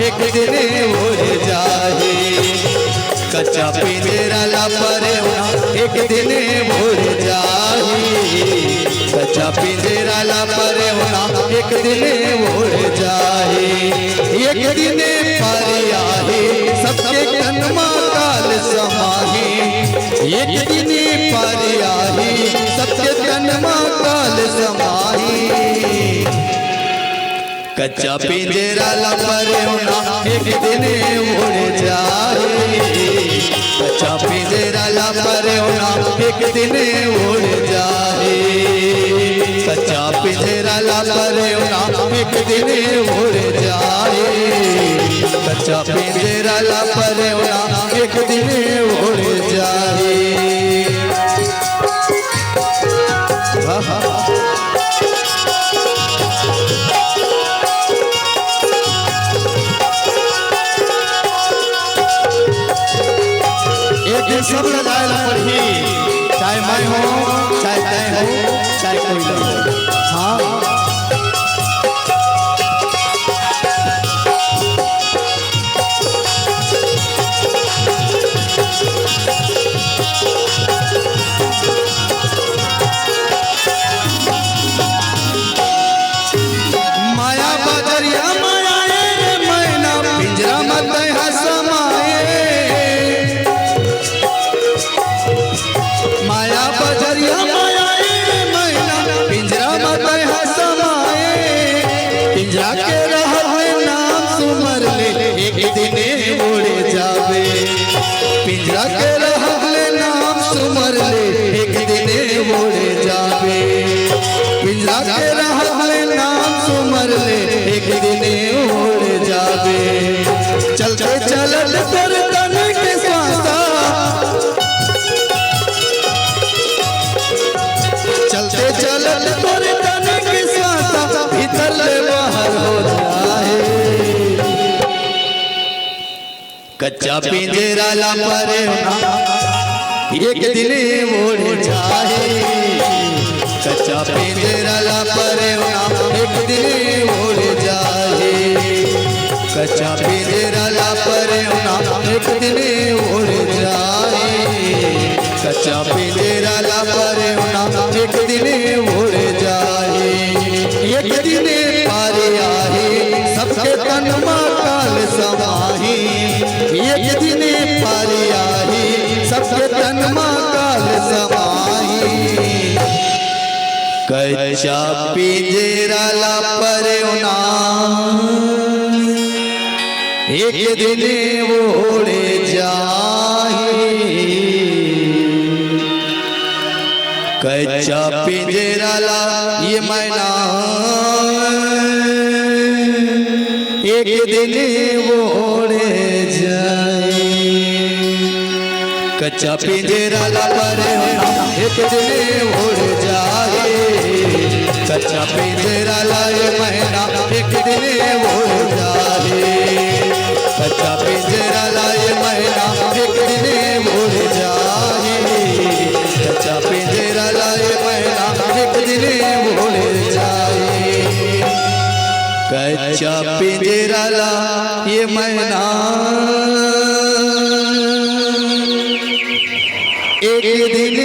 एक दिन उड़ जाए। कच्चा पिंजरा ला परे होना एक दिन उड़ जाए। कच्चा पिंजरा ला परे होना एक दिन उड़ जाए। एक दिन पर आए सबके तनमा काल समाही। एक दिन पर आए सबके तनमा काल समाही। कच्चा पिंजरा ला परे होना एक दिन उड़ जाए। कच्चा पिंजरा ला परे होना एक दिन उड़ जाए। कच्चा पिंजरा ला परे होना एक दिन उड़ जाए। कच्चा पिंजरा ला परे होना एक दिन उड़ जाए। सब लगाएला पड़ी, चाहे मैं हो चाहे तय हो चाहे कोई हो। हाँ माया बजरिया माया मैना पिंजरा मत हसमाए। माया बजरिया माया मैना पिंजरा मत हसमाए। पिंजरा के रहल नाम सुमर ले एक दिन उड़ जावे। पिंजरा के रहल नाम सुमर ले एक दिन उड़ जावे। पिंजरा के रहल नाम सुमर ले एक दिन उड़ जावे। चलते चलत तोर तन के सांसा, चलते चलत तोर तन के सांसा भीतर ले बाहर हो जाए। कच्चा पिंजरा ला परे होना एक दिन उड़ जाए। कच्चा पिंजरा ला परे होना एक दिन उड़ जाए। कच्चा पिंजरा ला परे होना एक दिन उड़ जाए। कच्चा पिंजरा ला परे होना एक दिन उड़ जाए। एक दिन पार आए सबके तनमा काल समाही। एक दिन पार आए सबके तनमा काल समाही। कच्चा पिंजरा ला परे होना एक दिन उड़ जाए। कच्चा पिंजरा ला ये मैना एक दिन उड़ जाए। कच्चा पिंजरा ला परे होना एक दिन उड़ जाए। कच्चा पिंजरा ला ये मैना एक दिन उड़ जाए। कच्चा पिंजरा ला ये मैना एक दिन उड़ जाए। कच्चा पिंजरा ला ये मैना एक दिन उड़ जाए। कच्चा पिंजरा ला ये मैना एक दिन